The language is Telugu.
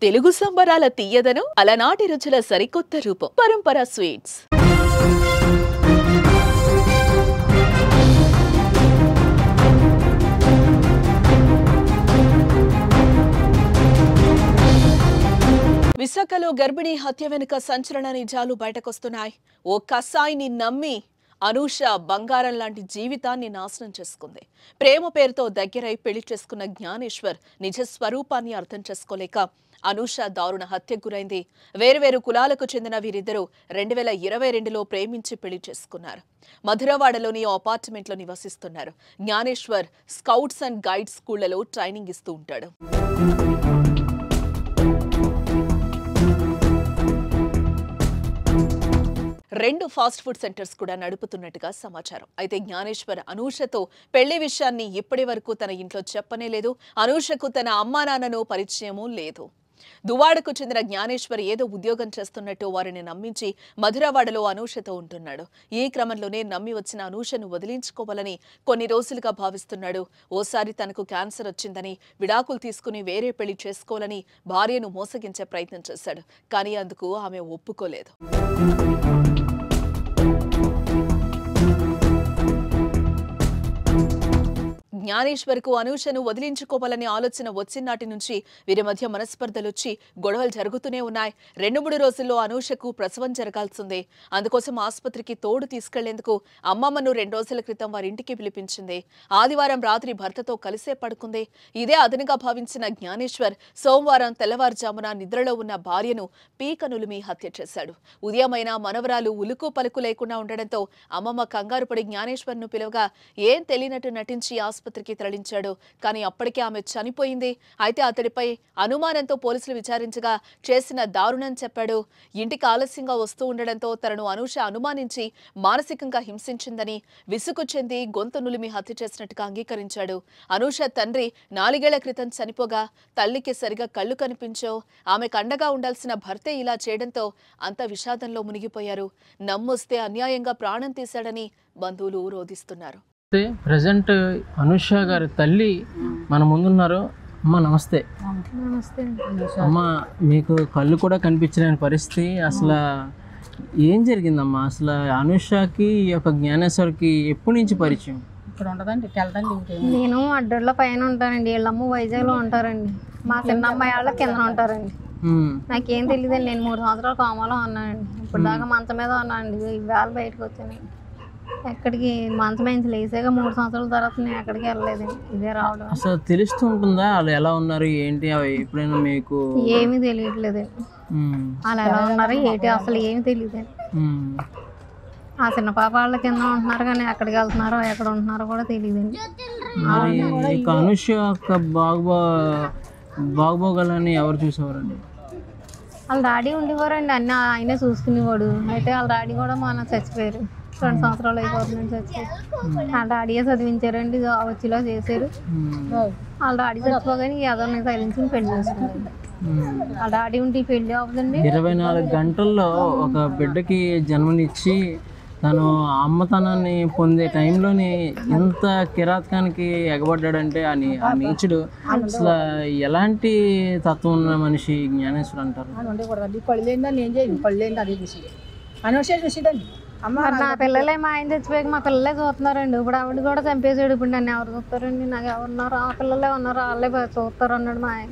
తెలుగు సంబరాల తీయదనం అలనాటి రుచుల సరికొత్త రూపం పరంపర స్వీట్స్. విశాఖలో గర్భిణీ హత్య వెనుక సంచలన నిజాలు బయటకొస్తున్నాయి. ఓ కసాయిని నమ్మి అనూష బంగారం లాంటి జీవితాన్ని నాశనం చేసుకుంది. ప్రేమ పేరుతో దగ్గరై పెళ్లి చేసుకున్న జ్ఞానేశ్వర్ నిజ స్వరూపాన్ని అర్థం చేసుకోలేక అనూష దారుణ హత్యకు గురైంది. వేరువేరు కులాలకు చెందిన వీరిద్దరూ 2022లో ప్రేమించి పెళ్లి చేసుకున్నారు. మధురవాడలోని ఓ అపార్ట్మెంట్లో నివసిస్తున్నారు. జ్ఞానేశ్వర్ స్కౌట్స్ అండ్ గైడ్స్ స్కూళ్లలో ట్రైనింగ్ ఇస్తూ ఉంటాడు. రెండు ఫాస్ట్ ఫుడ్ సెంటర్స్ కూడా నడుపుతున్నట్టుగా సమాచారం. అయితే జ్ఞానేశ్వర్ అనూషతో పెళ్లి విషయాన్ని ఇప్పటి వరకు తన ఇంట్లో చెప్పనే లేదు. అనూషకు తన అమ్మా నాన్నను పరిచయమూ లేదు. దువాడకు చెందిన జ్ఞానేశ్వర్ ఏదో ఉద్యోగం చేస్తున్నట్టు వారిని నమ్మించి మధురవాడలో అనూషతో ఉంటున్నాడు. ఈ క్రమంలోనే నమ్మి వచ్చిన అనూషను వదిలించుకోవాలని కొన్ని రోజులుగా భావిస్తున్నాడు. ఓసారి తనకు క్యాన్సర్ వచ్చిందని విడాకులు తీసుకుని వేరే పెళ్లి చేసుకోవాలని భార్యను మోసగించే ప్రయత్నం చేశాడు. కానీ అందుకు ఆమె ఒప్పుకోలేదు. జ్ఞానేశ్వర్కు అనూషను వదిలించుకోవాలనే ఆలోచన వచ్చినాటి నుంచి వీరి మధ్య మనస్పర్ధలొచ్చి గొడవలు జరుగుతూనే ఉన్నాయి. 2-3 రోజుల్లో అనూషకు ప్రసవం జరగాల్సిందే. అందుకోసం ఆసుపత్రికి తోడు తీసుకెళ్లేందుకు అమ్మమ్మను 2 రోజుల క్రితం వారింటికి పిలిపించింది. ఆదివారం రాత్రి భర్తతో కలిసే పడుకుంది. ఇదే అదనుగా భావించిన జ్ఞానేశ్వర్ సోమవారం తెల్లవారుజామున నిద్రలో ఉన్న భార్యను పీకనులిమి హత్య చేశాడు. ఉదయమైన మనవరాలు ఉలుకు పలుకు లేకుండా ఉండడంతో అమ్మమ్మ కంగారు పడి జ్ఞానేశ్వర్ను పిలవగా ఏం తెలియనట్టు నటించి ఆసుపత్రికి తరలించాడు. కానీ అప్పటికే ఆమె చనిపోయింది. అయితే అతడిపై అనుమానంతో పోలీసులు విచారించగా చేసిన దారుణం చెప్పాడు. ఇంటికి ఆలస్యంగా వస్తూ ఉండడంతో తనను అనూష అనుమానించి మానసికంగా హింసించిందని విసుగు చెంది గొంతు నులిమి హత్య చేసినట్టుగా అంగీకరించాడు. అనూష తండ్రి 4 ఏళ్ల క్రితం చనిపోగా తల్లికి సరిగా కళ్ళు కనిపించో ఆమెకు అండగా ఉండాల్సిన భర్తే ఇలా చేయడంతో అంత విషాదంలో మునిగిపోయారు. నమ్మొస్తే అన్యాయంగా ప్రాణం తీశాడని బంధువులు రోధిస్తున్నారు. ప్రజెంట్ అనూష గారి తల్లి మన ముందున్నారు. అమ్మ నమస్తే. అమ్మ మీకు కళ్ళు కూడా కనిపించలేని పరిస్థితి. అసలు ఏం జరిగిందమ్మా? అసలు అనూషకి ఈ యొక్క జ్ఞానేశ్వర్కి ఎప్పటి నుంచి పరిచయం? ఇక్కడ ఉండదండి, వెళ్దండి. నేను అడ్డూర్లో పైన ఉంటానండి, వీళ్ళమ్మ వైజాగ్లో ఉంటారండి, మా చిన్న అమ్మాయి వాళ్ళ కింద ఉంటారండి. నాకేం తెలియదండి. నేను 3 సంవత్సరాలు కోమాలో ఉన్నానండి. ఇప్పుడు దాకా మంచం మీద ఉన్నానండి. ఇవాళ బయటకు వచ్చాను. ఎక్కడికి మంచం నుంచి లేసాక 3 సంవత్సరాల తర్వాత నేను ఎక్కడికి వెళ్ళలేదండి. ఇదే రావడం. అసలు తెలుస్తూ ఉంటుందా వాళ్ళు ఎలా ఉన్నారు ఏంటి? అవి ఎప్పుడైనా మీకు ఏమీ తెలియట్లేదండి. వాళ్ళు ఎలా ఉన్నారు ఏంటి అసలు ఏమి తెలియదండి. ఆ చిన్న పాప వాళ్ళ కింద ఉంటున్నారు కానీ ఎక్కడికి వెళ్తున్నారో ఎక్కడ ఉంటున్నారో కూడా తెలియదండి. అనూష యొక్క బాగోగాలని ఎవరు చూసేవారండి? వాళ్ళ డాడీ ఉండేవారండి, అన్నీ ఆయనే చూసుకునేవాడు. అయితే వాళ్ళ డాడీ కూడా మన చచ్చిపోయారు. 2 సంవత్సరాలు అయిపోతుందని చచ్చిపోయారు. వాళ్ళ డాడీయే చదివించారండి, వచ్చిలో చేశారు. వాళ్ళ డాడీ చచ్చిపోగానే ఎవరిని తగిలించుకుని పెళ్లి చేసుకున్నారు. వాళ్ళ డాడీ ఉంటే పెళ్లి అవుతుందండి. 24 గంటల్లో ఒక బిడ్డకి జన్మనిచ్చి తను అమ్మతనాన్ని పొందే టైంలోని ఎంత కిరాతకానికి ఎగబడ్డాడంటే ఆ నీచుడు అసలు ఎలాంటి తత్వం ఉన్న మనిషి జ్ఞానేశ్వర్ అంటారు. నా పిల్లలే మా ఆయన చచ్చిపోయాక మా పిల్లలే చూస్తున్నారండి. ఇప్పుడు ఆవిడ కూడా చంపేసాడు. ఇప్పుడు నన్ను ఎవరు చూస్తారండి? నాకు ఎవరున్నారు? ఆ పిల్లలే ఉన్నారు, వాళ్ళే చూస్తారు అన్నాడు మా ఆయన.